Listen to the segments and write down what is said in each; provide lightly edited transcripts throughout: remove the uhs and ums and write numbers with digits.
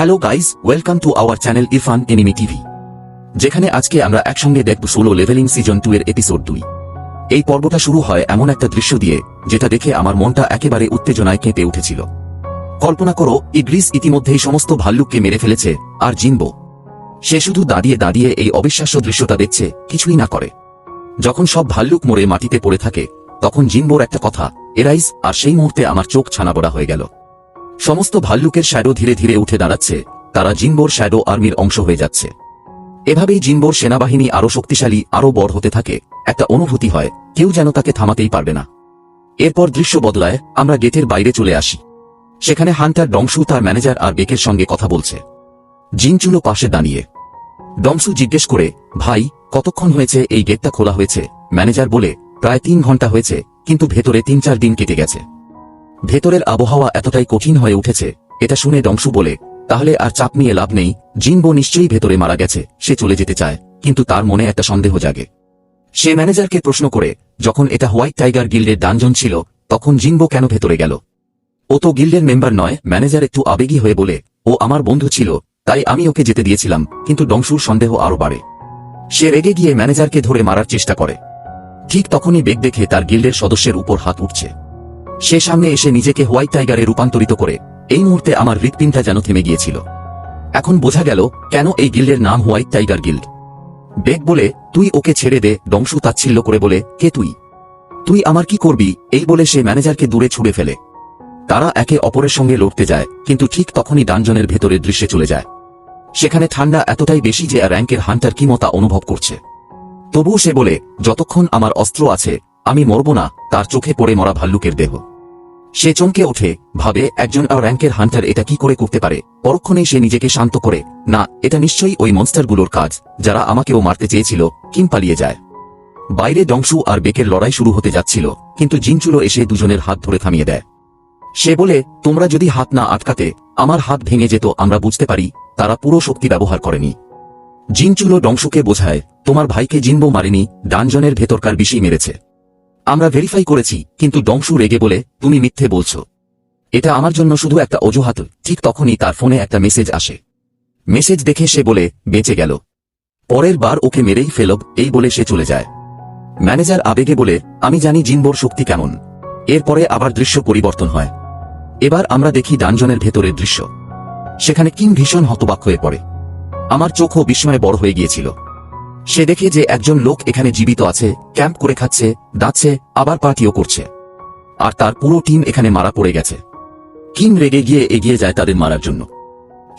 Hello guys, welcome to our channel Irfan enemy TV, যেখানে আজকে আমরা একসঙ্গে দেখব সোলো লেভেলিং সিজন 2 এর এপিসোড 2। এই পর্বটা শুরু হয় এমন একটা দৃশ্য দিয়ে যেটা দেখে আমার মনটা একেবারে উত্তেজনায় কেঁপে উঠেছিল। কল্পনা করো, ইডরিস ইতিমধ্যেই সমস্ত ভাল্লুককে মেরে ফেলেছে, আর জিনবো সে শুধু দাঁড়িয়ে দাঁড়িয়ে এই অবিশ্বাস্য দৃশ্যটা দেখছে, কিছুই না করে। যখন সব ভাল্লুক মরে মাটিতে পড়ে থাকে তখন জিনবোর একটা কথা এরাইজ, আর সেই মুহূর্তে আমার চোখ ছানাবড়া হয়ে গেল। সমস্ত ভাল্লুকের শ্যাডো ধীরে ধীরে উঠে দাঁড়াচ্ছে, তারা জিনবোর শ্যাডো আর্মির অংশ হয়ে যাচ্ছে। এভাবেই জিনবোর সেনাবাহিনী আরো শক্তিশালী, আরো বড় হতে থাকে। একটা অনুভূতি হয় কেউ যেন তাকে থামাতেই পারবে না। এরপর দৃশ্য বদলায়, আমরা গেটের বাইরে চলে আসি। সেখানে হান্টার ডংসু তার ম্যানেজার আর বেকের সঙ্গে কথা বলছে। জিনচুলো পাশে দাঁড়িয়ে। ডংসু জিজ্ঞেস করে, ভাই কতক্ষণ হয়েছে এই গেটটা খোলা হয়েছে? ম্যানেজার বলে, প্রায় 3 ঘন্টা হয়েছে, কিন্তু ভেতরে 3-4 দিন কেটে গেছে। ভেতরের আবহাওয়া এতটাই কঠিন হয়ে উঠেছে। এটা শুনে ডংসু বলে, তাহলে আর চাপ নিয়ে লাভ নেই, জিনবো নিশ্চয়ই ভেতরে মারা গেছে। সে চলে যেতে চায়, কিন্তু তার মনে একটা সন্দেহ জাগে। সে ম্যানেজারকে প্রশ্ন করে, যখন এটা হোয়াইট টাইগার গিল্ডের ডানজন ছিল তখন জিনবো কেন ভেতরে গেল? ও তো গিল্ডের মেম্বার নয়। ম্যানেজার একটু আবেগী হয়ে বলে, ও আমার বন্ধু ছিল, তাই আমি ওকে যেতে দিয়েছিলাম। কিন্তু ডংসুর সন্দেহ আরো বাড়ে। সে রেগে গিয়ে ম্যানেজারকে ধরে মারার চেষ্টা করে। ঠিক তখনই বেগ দেখে তার গিল্ডের সদস্যের উপর হাত উঠছে। সে সামনে এসে নিজেকে হোয়াইট টাইগারে রূপান্তরিত করে। এই মুহূর্তে আমার হৃৎপিণ্ডটা যেন থেমে গিয়েছিল। এখন বোঝা গেল কেন এই গিল্ডের নাম হোয়াইট টাইগার গিল্ড। বেগ বলে, তুই ওকে ছেড়ে দে। ডংসু তাচ্ছিল্য করে বলে, কে তুই? তুই আমার কি করবি? এই বলে সে ম্যানেজারকে দূরে ছুড়ে ফেলে। তারা একে অপরের সঙ্গে লড়তে যায়, কিন্তু ঠিক তখনই ডানজনের ভেতরের দৃশ্যে চলে যায়। সেখানে ঠান্ডা এতটাই বেশি যে র্যাঙ্কের হান্টার কিমতা অনুভব করছে। তবুও সে বলে, যতক্ষণ আমার অস্ত্র আছে আমি মরব না। তার চোখে পড়ে মরা ভাল্লুকের দেহ। সে চমকে ওঠে, ভাবে একজন র্যাঙ্কের হান্টার এটা কি করে করতে পারে। পরক্ষণেই সে নিজেকে শান্ত করে, না, এটা নিশ্চয়ই ওই মনস্টারগুলোর কাজ যারা আমাকেও মারতে চেয়েছিল। কিম পালিয়ে যায়। বাইরে ডংসু আর বেকের লড়াই শুরু হতে যাচ্ছিল, কিন্তু জিনচুলো এসে দুজনের হাত ধরে থামিয়ে দেয়। সে বলে, তোমরা যদি হাত না আটকাতে আমার হাত ভেঙে যেত। আমরা বুঝতে পারি তারা পুরো শক্তি ব্যবহার করেনি। জিনচুলো ডংসুকে বোঝায়, তোমার ভাইকে জিনবো মারেনি, ডানজনের ভেতরকার বিষই মেরেছে। আমরা ভেরিফাই করেছি। কিন্তু ডংসু রেগে বলে, তুমি মিথ্যে বলছো। এটা আমার জন্য শুধু একটা অজুহাত। ঠিক তখনই তার ফোনে একটা মেসেজ আসে। মেসেজ দেখে সে বলে, বেঁচে গেল, পরের বার ওকে মেরেই ফেলব। এই বলে সে চলে যায়। ম্যানেজার আবেগে বলে, আমি জানি জিনবোর শক্তি কেমন। এরপরে আবার দৃশ্য পরিবর্তন হয়। এবার আমরা দেখি ডানজনের ভেতরের দৃশ্য। সেখানে কিম ভীষণ হতবাক হয়ে পড়ে। আমার চোখও বিস্ময়ে বড় হয়ে গিয়েছিল। সে দেখে যে একজন লোক এখানে জীবিত আছে, ক্যাম্প করে খাচ্ছে, দাচ্ছে, আবার পার্টিও করছে। আর তার পুরো টিম এখানে মারা পড়ে গেছে। কিম রেগে গিয়ে এগিয়ে যায় তাদের মারার জন্য।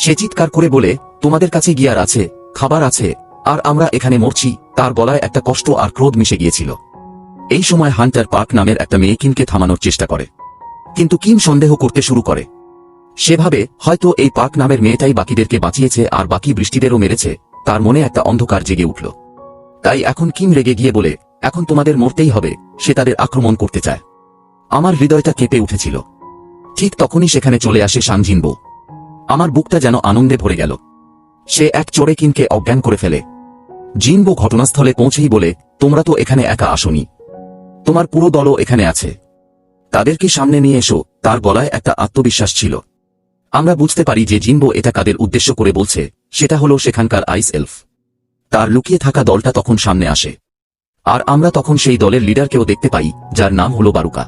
সে চিৎকার করে বলে, তোমাদের কাছে গিয়ার আছে, খাবার আছে, আর আমরা এখানে মরছি। তার গলায় একটা কষ্ট আর ক্রোধ মিশে গিয়েছিল। এই সময় হান্টার পার্ক নামের একটা মেয়ে কিমকে থামানোর চেষ্টা করে, কিন্তু কিম সন্দেহ করতে শুরু করে। সে ভাবে হয়তো এই পার্ক নামের মেয়েটাই বাকিদেরকে বাঁচিয়েছে আর বাকি বৃষ্টিদেরও মেরেছে। তার মনে একটা অন্ধকার জেগে উঠল। তাই এখন কিম রেগে গিয়ে বলে, এখন তোমাদের মরতেই হবে। সে তাদের আক্রমণ করতে চায়। আমার হৃদয়টা কেঁপে উঠেছিল। ঠিক তখনই সেখানে চলে আসে জিনবো। আমার বুকটা যেন আনন্দে ভরে গেল। সে এক চোরে কিমকে অজ্ঞান করে ফেলে। জিনবো ঘটনাস্থলে পৌঁছেই বলে, তোমরা তো এখানে একা আসোনি, তোমার পুরো দলও এখানে আছে, তাদেরকে সামনে নিয়ে এসো। তার গলায় একটা আত্মবিশ্বাস ছিল। আমরা বুঝতে পারি যে জিনবো এটা কাদের উদ্দেশ্য করে বলছে। সেটা হলো সেখানকার আইস এলফ। তার লুকিয়ে থাকা দলটা তখন সামনে আসে। আর আমরা তখন সেই দলের লিডারকেও দেখতে পাই, যার নাম হলো বারুকা।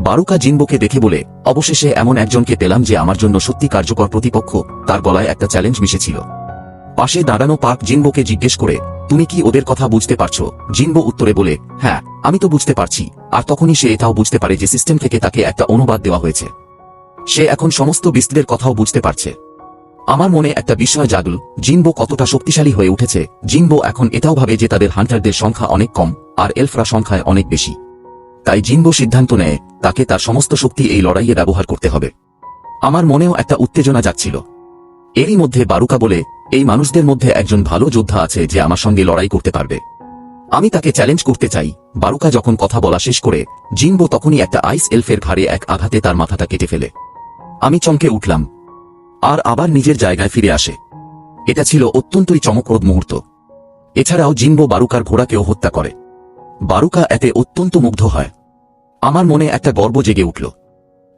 বারুকা জিনবোকে দেখে বলে, অবশেষে এমন একজনকে পেলাম যে আমার জন্য সত্যি কার্যকর প্রতিপক্ষ। তার গলায় একটা চ্যালেঞ্জ মিশেছিল। পাশে দাঁড়ানো পার্ক জিনবোকে জিজ্ঞেস করে, তুমি কি ওদের কথা বুঝতে পারছো? জিনবো উত্তরে বলে, হ্যাঁ, আমি তো বুঝতে পারছি। আর তখনই সে এটাও বুঝতে পারে যে সিস্টেম থেকে তাকে একটা অনুবাদ দেওয়া হয়েছে। সে এখন সমস্ত বিস্তিদের কথাও বুঝতে পারছে। আমার মনে একটা বিষয় জাগল, জিনবো কতটা শক্তিশালী হয়ে উঠেছে। জিনবো এখন এটাও ভাবে যে তাদের হান্টারদের সংখ্যা অনেক কম, আর এলফরা সংখ্যায় অনেক বেশি। তাই জিনবো সিদ্ধান্ত নেয় তাকে তার সমস্ত শক্তি এই লড়াইয়ে ব্যবহার করতে হবে। আমার মনেও একটা উত্তেজনা যাচ্ছিল। এরই মধ্যে বারুকা বলে, এই মানুষদের মধ্যে একজন ভালো যোদ্ধা আছে যে আমার সঙ্গে লড়াই করতে পারবে। আমি তাকে চ্যালেঞ্জ করতে চাই। বারুকা যখন কথা বলা শেষ করে, জিনবো তখনই একটা আইস এলফের ঘাড়ে এক আঘাতে তার মাথাটা কেটে ফেলে। আমি চমকে উঠলাম, আর আবার নিজের জায়গায় ফিরে আসে। এটা ছিল অত্যন্তই চমকপ্রদ মুহূর্ত। এছাড়াও জিনবো বারুকার ঘোড়াকেও হত্যা করে। বারুকা এতে অত্যন্ত মুগ্ধ হয়। আমার মনে একটা গর্ব জেগে উঠল।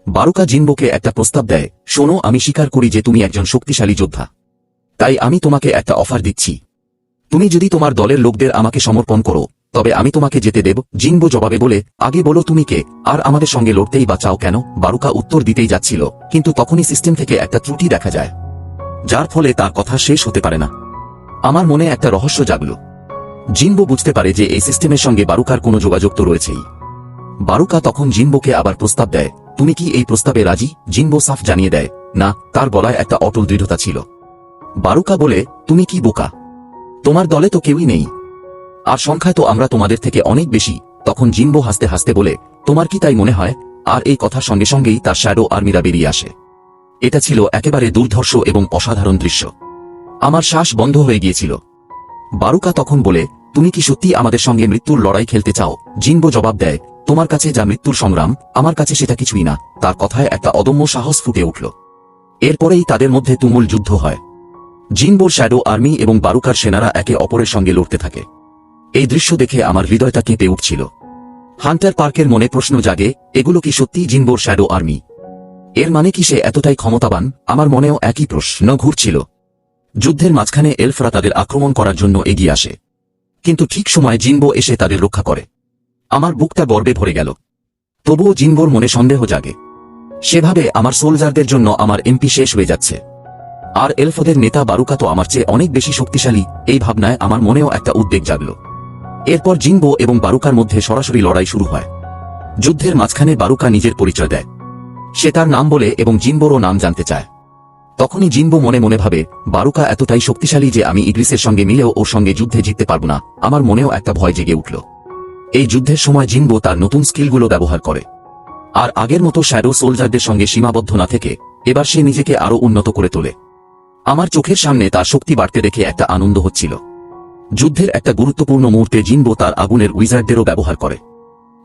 বারুকা জিনবোকে একটা প্রস্তাব দেয়, শোনো, আমি স্বীকার করি যে তুমি একজন শক্তিশালী যোদ্ধা। তাই আমি তোমাকে একটা অফার দিচ্ছি। তুমি যদি তোমার দলের লোকদের আমাকে সমর্পণ করো, তবে আমি তোমাকে যেতে দেব। জিনবো জবাবে বলে, আগে বলো তুমি কে, আর আমাদের সঙ্গে লড়তেই বা চাও কেন? বারুকা উত্তর দিতেই যাচ্ছিল, কিন্তু তখনই সিস্টেম থেকে একটা ত্রুটি দেখা যায়, যার ফলে তার কথা শেষ হতে পারে না। আমার মনে একটা রহস্য জাগল। জিনবো বুঝতে পারে যে এই সিস্টেমের সঙ্গে বারুকার কোনো যোগাযোগ তো রয়েছেই। বারুকা তখন জিনবোকে আবার প্রস্তাব দেয়, তুমি কি এই প্রস্তাবে রাজি? জিনবো সাফ জানিয়ে দেয়, না। তার গলায় একটা অটল দৃঢ়তা ছিল। বারুকা বলে, তুমি কি বোকা? তোমার দলে তো কেউই নেই, আর সংখ্যায় তো আমরা তোমাদের থেকে অনেক বেশি। তখন জিনবো হাসতে হাসতে বলে, তোমার কি তাই মনে হয়? আর এই কথার সঙ্গে সঙ্গেই তার শ্যাডো আর্মিরা বেরিয়ে আসে। এটা ছিল একেবারে দুর্ধর্ষ এবং অসাধারণ দৃশ্য। আমার শ্বাস বন্ধ হয়ে গিয়েছিল। বারুকা তখন বলে, তুমি কি সত্যি আমাদের সঙ্গে মৃত্যুর লড়াই খেলতে চাও? জিনবো জবাব দেয়, তোমার কাছে যা মৃত্যুর সংগ্রাম, আমার কাছে সেটা কিছুই না। তার কথায় একটা অদম্য সাহস ফুটে উঠল। এরপরেই তাদের মধ্যে তুমুল যুদ্ধ হয়। জিনবোর শ্যাডো আর্মি এবং বারুকার সেনারা একে অপরের সঙ্গে লড়তে থাকে। এই দৃশ্য দেখে আমার হৃদয়টা কেঁপে উঠছিল। হান্টার পার্কের মনে প্রশ্ন জাগে, এগুলো কি সত্যিই জিনবোর শ্যাডো আর্মি? এর মানে কি সে এতটাই ক্ষমতাবান? আমার মনেও একই প্রশ্ন ঘুরছিল। যুদ্ধের মাঝখানে এলফরা তাদের আক্রমণ করার জন্য এগিয়ে আসে, কিন্তু ঠিক সময় জিনবো এসে তাদের রক্ষা করে। আমার বুকটা গর্বে ভরে গেল। তবুও জিনবোর মনে সন্দেহ জাগে। সেভাবে আমার সোলজারদের জন্য আমার এমপি শেষ হয়ে যাচ্ছে, আর এলফদের নেতা বারুকা তো আমার চেয়ে অনেক বেশি শক্তিশালী। এই ভাবনায় আমার মনেও একটা উদ্বেগ জাগল। এরপর জিনবো এবং বারুকার মধ্যে সরাসরি লড়াই শুরু হয়। যুদ্ধের মাঝখানে বারুকা নিজের পরিচয় দেয়। সে তার নাম বলে এবং জিনবোরও নাম জানতে চায়। তখনই জিনবো মনে মনে ভাবে, বারুকা এতটাই শক্তিশালী যে আমি ইদ্রিসের সঙ্গে মিলেও ওর সঙ্গে যুদ্ধে জিততে পারব না। আমার মনেও একটা ভয় জেগে উঠল। এই যুদ্ধের সময় জিনবো তার নতুন স্কিলগুলো ব্যবহার করে, আর আগের মতো শ্যাডো সোলজারদের সঙ্গে সীমাবদ্ধ না থেকে এবার সে নিজেকে আরো উন্নত করে তোলে। আমার চোখের সামনে তার শক্তি বাড়তে দেখে একটা আনন্দ হচ্ছিল। যুদ্ধের একটা গুরুত্বপূর্ণ মুহূর্তে জিনবো তার আগুনের উইজার্ডদেরও ব্যবহার করে।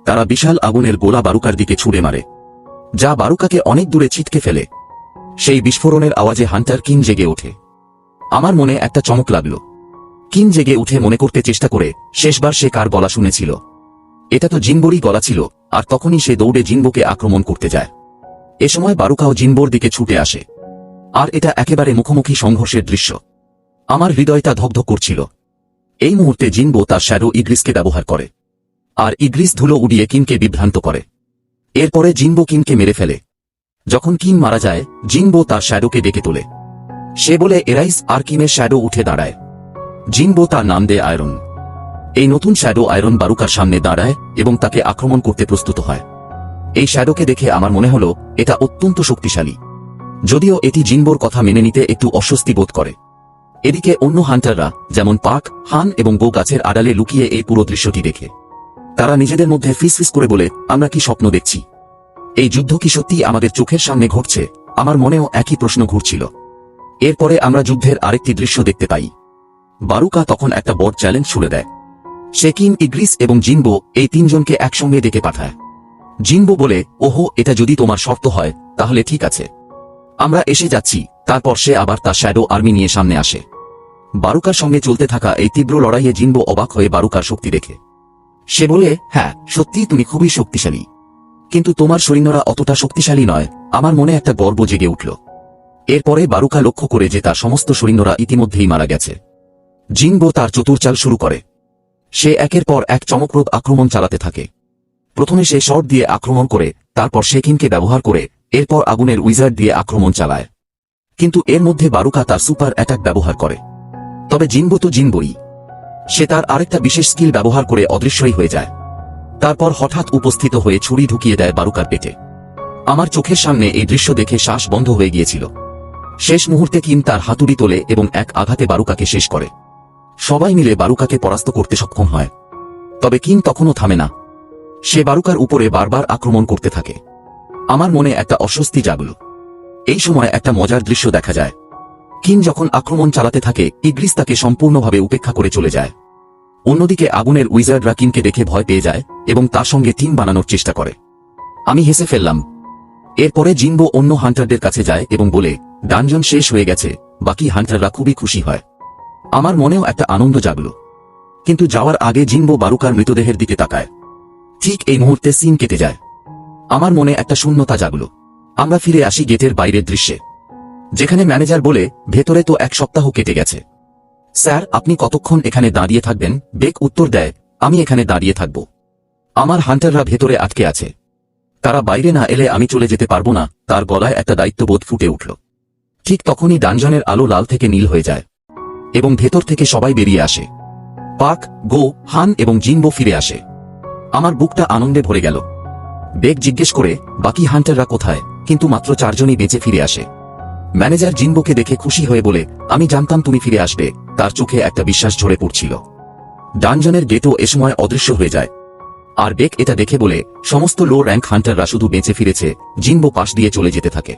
তারা বিশাল আগুনের গোলা বারুকার দিকে ছুড়ে মারে, যা বারুকাকে অনেক দূরে ছিটকে ফেলে। সেই বিস্ফোরণের আওয়াজে হান্টার কিং জেগে ওঠে। আমার মনে একটা চমক লাগল। কিং জেগে উঠে মনে করতে চেষ্টা করে শেষবার সে কার গলা শুনেছিল। এটা তো জিনবোরই গলা ছিল। আর তখনই সে দৌড়ে জিনবোকে আক্রমণ করতে যায়। এ সময় বারুকাও জিনবোর দিকে ছুটে আসে, আর এটা একেবারে মুখোমুখি সংঘর্ষের দৃশ্য। আমার হৃদয়টা ধকধক করছিল। এই মুহূর্তে জিনবো তার শ্যাডো ইগ্রিসকে ব্যবহার করে, আর ইগ্রিস ধুলো উড়িয়ে কিমকে বিভ্রান্ত করে। এরপরে জিনবো কিমকে মেরে ফেলে। যখন কিম মারা যায়, জিনবো তার শ্যাডোকে ডেকে তোলে। সে বলে এরাইস, আর কিমের শ্যাডো উঠে দাঁড়ায়। জিনবো তার নাম দেয় আয়রন। এই নতুন শ্যাডো আয়রন বারুকার সামনে দাঁড়ায় এবং তাকে আক্রমণ করতে প্রস্তুত হয়। এই শ্যাডোকে দেখে আমার মনে হলো এটা অত্যন্ত শক্তিশালী, যদিও এটি জিনবোর কথা মেনে নিতে একটু অস্বস্তি বোধ করে। এদিকে অন্য হান্টাররা যেমন পাক, হান এবং গো গাছের আড়ালে লুকিয়ে এই পুরো দৃশ্যটি দেখে তারা নিজেদের মধ্যে ফিসফিস করে বলে, আমরা কি স্বপ্ন দেখছি? এই যুদ্ধ কি সত্যিই আমাদের চোখের সামনে ঘটছে? আমার মনেও একই প্রশ্ন ঘুরছিল। এরপরে আমরা যুদ্ধের আরেকটি দৃশ্য দেখতে পাই। বারুকা তখন একটা বড় চ্যালেঞ্জ ছুড়ে দেয়। সে কিম, ইগ্রিস এবং জিনবো এই তিনজনকে একসঙ্গে ডেকে পাঠায়। জিনবো বলে, ওহো, এটা যদি তোমার শর্ত হয় তাহলে ঠিক আছে, আমরা এসে যাচ্ছি। তারপর সে আবার তার শ্যাডো আর্মি নিয়ে সামনে আসে। বারুকার সঙ্গে চলতে থাকা এই তীব্র লড়াইয়ে জিনবো অবাক হয়ে বারুকার শক্তি দেখে। সে বলে, হ্যাঁ সত্যিই তুমি খুবই শক্তিশালী, কিন্তু তোমার সৈন্যরা অতটা শক্তিশালী নয়। আমার মনে একটা গর্ব জেগে উঠল। এরপরে বারুকা লক্ষ্য করে যে তার সমস্ত সৈন্যরা ইতিমধ্যেই মারা গেছে। জিনবো তার চতুর্চাল শুরু করে। সে একের পর এক চমকপ্রদ আক্রমণ চালাতে থাকে। প্রথমে সে শর্ট দিয়ে আক্রমণ করে, তারপর সে কিমকে ব্যবহার করে, এরপর আগুনের উইজার্ড দিয়ে আক্রমণ চালায়। কিন্তু এর মধ্যে বারুকা তার সুপার অ্যাটাক ব্যবহার করে। তবে জিনবো তো জিনবোই, সে তার আরেকটা বিশেষ স্কিল ব্যবহার করে অদৃশ্যই হয়ে যায়। তারপর হঠাৎ উপস্থিত হয়ে ছুরি ঢুকিয়ে দেয় বারুকার পেটে। আমার চোখের সামনে এই দৃশ্য দেখে শ্বাস বন্ধ হয়ে গিয়েছিল। শেষ মুহূর্তে কিম তার হাতুড়ি তোলে এবং এক আঘাতে বারুকাকে শেষ করে। সবাই মিলে বারুকাকে পরাস্ত করতে সক্ষম হয়। তবে কিম তখনও থামে না। সে বারুকার উপরে বারবার আক্রমণ করতে থাকে। আমার মনে একটা অস্বস্তি জাগল। এই সময় একটা মজার দৃশ্য দেখা যায়। কিম যখন আক্রমণ চালাতে থাকে, ইগ্রিস তাকে সম্পূর্ণভাবে উপেক্ষা করে চলে যায়। অন্যদিকে আগুনের উইজার্ডরা কিমকে দেখে ভয় পেয়ে যায় এবং তার সঙ্গে টিম বানানোর চেষ্টা করে। আমি হেসে ফেললাম। এরপরে জিনবো অন্য হান্টারদের কাছে যায় এবং বলে, ডানজন শেষ হয়ে গেছে। বাকি হান্টাররা খুবই খুশি হয়। আমার মনেও একটা আনন্দ জাগল। কিন্তু যাওয়ার আগে জিনবো বারুকার মৃতদেহের দিকে তাকায়। ঠিক এই মুহূর্তে সিন কেটে যায়। আমার মনে একটা শূন্যতা জাগল। আমরা ফিরে আসি গেটের বাইরের দৃশ্যে, যেখানে ম্যানেজার বলে ভেতরে তো 1 সপ্তাহ কেটে গেছে। স্যার, আপনি কতক্ষণ এখানে দাঁড়িয়ে থাকবেন? বেক উত্তর দেয়, আমি এখানে দাঁড়িয়ে থাকব। আমার হান্টাররা ভেতরে আটকে আছে, তারা বাইরে না এলে আমি চলে যেতে পারবো না। তার গলায় একটা দায়িত্ববোধ ফুটে উঠল। ঠিক তখনই ডানজনের আলো লাল থেকে নীল হয়ে যায় এবং ভেতর থেকে সবাই বেরিয়ে আসে। পাক, গো, হান এবং জিনবো ফিরে আসে। আমার বুকটা আনন্দে ভরে গেল। বেক জিজ্ঞেস করে, বাকি হান্টাররা কোথায়? কিন্তু মাত্র 4 জনই বেঁচে ফিরে আসে। ম্যানেজার জিনবোকে দেখে খুশি হয়ে বলে, আমি জানতাম তুমি ফিরে আসবে। তার চোখে একটা বিশ্বাস ঝরে পড়ছিল। ডানজনের গেটও এ সময় অদৃশ্য হয়ে যায়। আর বেক এটা দেখে বলে, সমস্ত লো র্যাঙ্ক হান্টাররা শুধু বেঁচে ফিরেছে। জিনবো পাশ দিয়ে চলে যেতে থাকে।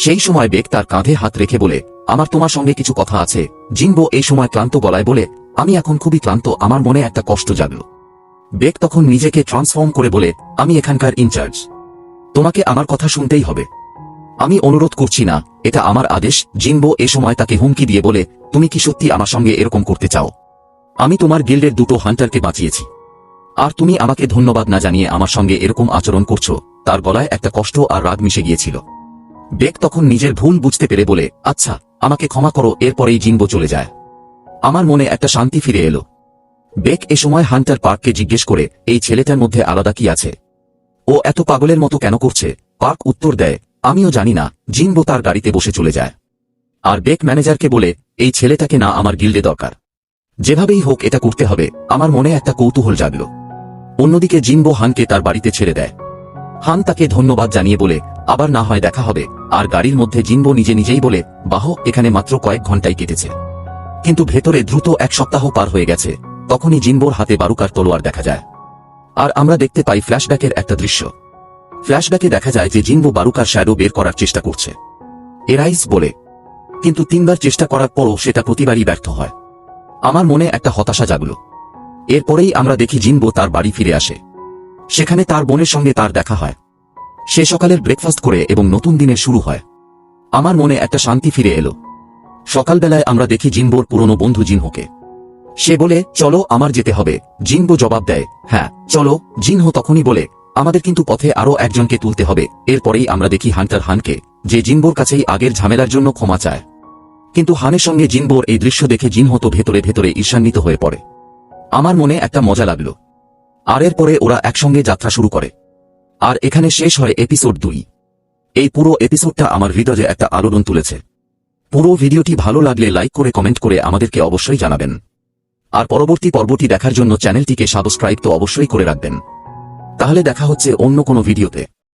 সেই সময় বেক তার কাঁধে হাত রেখে বলে, আমার তোমার সঙ্গে কিছু কথা আছে। জিনবো এই সময় ক্লান্ত গলায় বলে, আমি এখন খুবই ক্লান্ত, আমার মনে একটা কষ্ট জাগল। বেক তখন নিজেকে ট্রান্সফর্ম করে বলে, আমি এখানকার ইনচার্জ, তোমাকে আমার কথা শুনতেই হবে। আমি অনুরোধ করছি না, এটা আমার আদেশ। জিনবো এ সময় তাকে হুমকি দিয়ে বলে, তুমি কি সত্যি আমার সঙ্গে এরকম করতে চাও? আমি তোমার গিল্ডের 2টো হান্টারকে বাঁচিয়েছি, আর তুমি আমাকে ধন্যবাদ না জানিয়ে আমার সঙ্গে এরকম আচরণ করছো। তার গলায় একটা কষ্ট আর রাগ মিশে গিয়েছিল। বেক তখন নিজের ভুল বুঝতে পেরে বলে, আচ্ছা, আমাকে ক্ষমা করো। এরপরেই জিনবো চলে যায়। আমার মনে একটা শান্তি ফিরে এলো। বেক এ সময় হান্টার পার্ককে জিজ্ঞেস করে, এই ছেলেটার মধ্যে আলাদা কি আছে? ও এত পাগলের মতো কেন করছে? পার্ক উত্তর দেয়, আমিও জানি না। জিনবো তার গাড়িতে বসে চলে যায়। আর বেক ম্যানেজারকে বলে, এই ছেলেটাকে না আমার গিল্ডে দরকার, যেভাবেই হোক এটা করতে হবে। আমার মনে একটা কৌতূহল জাগল। অন্যদিকে জিনবো হানকে তার বাড়িতে ছেড়ে দেয়। হান তাকে ধন্যবাদ জানিয়ে বলে, আবার না হয় দেখা হবে। আর গাড়ির মধ্যে জিনবো নিজে নিজেই বলে, বাহ, এখানে মাত্র কয়েক ঘন্টাই কেটেছে, কিন্তু ভেতরে দ্রুত 1 সপ্তাহ পার হয়ে গেছে। তখনই জিনবোর হাতে বারুকার তলোয়ার দেখা যায়। আর আমরা দেখতে পাই ফ্ল্যাশব্যাকের একটা দৃশ্য। ফ্ল্যাশব্যাকে দেখা যায় যে জিনবো বারুকার শ্যাডো বের করার চেষ্টা করছে, এরাইস বলে। কিন্তু 3বার চেষ্টা করার পরও সেটা প্রতিবারই ব্যর্থ হয়। আমার মনে একটা হতাশা জাগল। এরপরেই আমরা দেখি জিনবো তার বাড়ি ফিরে আসে। সেখানে তার বোনের সঙ্গে তার দেখা হয়। সে সকালের ব্রেকফাস্ট করে এবং নতুন দিনের শুরু হয়। আমার মনে একটা শান্তি ফিরে এলো। সকালবেলায় আমরা দেখি জিনবোর পুরনো বন্ধু জিনহোকে। সে বলে, চলো, আমার যেতে হবে। জিনবো জবাব দেয়, হ্যাঁ চলো। জিনহো তখনই বলে, আমাদের কিন্তু পথে আরো একজনকে তুলতে হবে। এরপরেই আমরা দেখি হান্টার হানকে, যে জিনবোর কাছেই আগের ঝামেলার জন্য ক্ষমা চায়। কিন্তু হানের সঙ্গে জিনবোর এই দৃশ্য দেখে জিনহো তো ভেতরে ভেতরে ঈর্ষান্বিত হয়ে পড়ে। আমার মনে একটা মজা লাগলো। আর এরপরে ওরা একসঙ্গে যাত্রা শুরু করে। আর এখানে শেষ হয় এপিসোড 2। এই পুরো এপিসোডটা আমার হৃদয়ে একটা আলোড়ন তুলেছে। পুরো ভিডিওটি ভালো লাগলে লাইক করে কমেন্ট করে আমাদেরকে অবশ্যই জানাবেন। আর পরবর্তী পর্বটি দেখার জন্য চ্যানেলটিকে সাবস্ক্রাইব তো অবশ্যই করে রাখবেন। তাহলে দেখা হচ্ছে অন্য কোনো ভিডিওতে।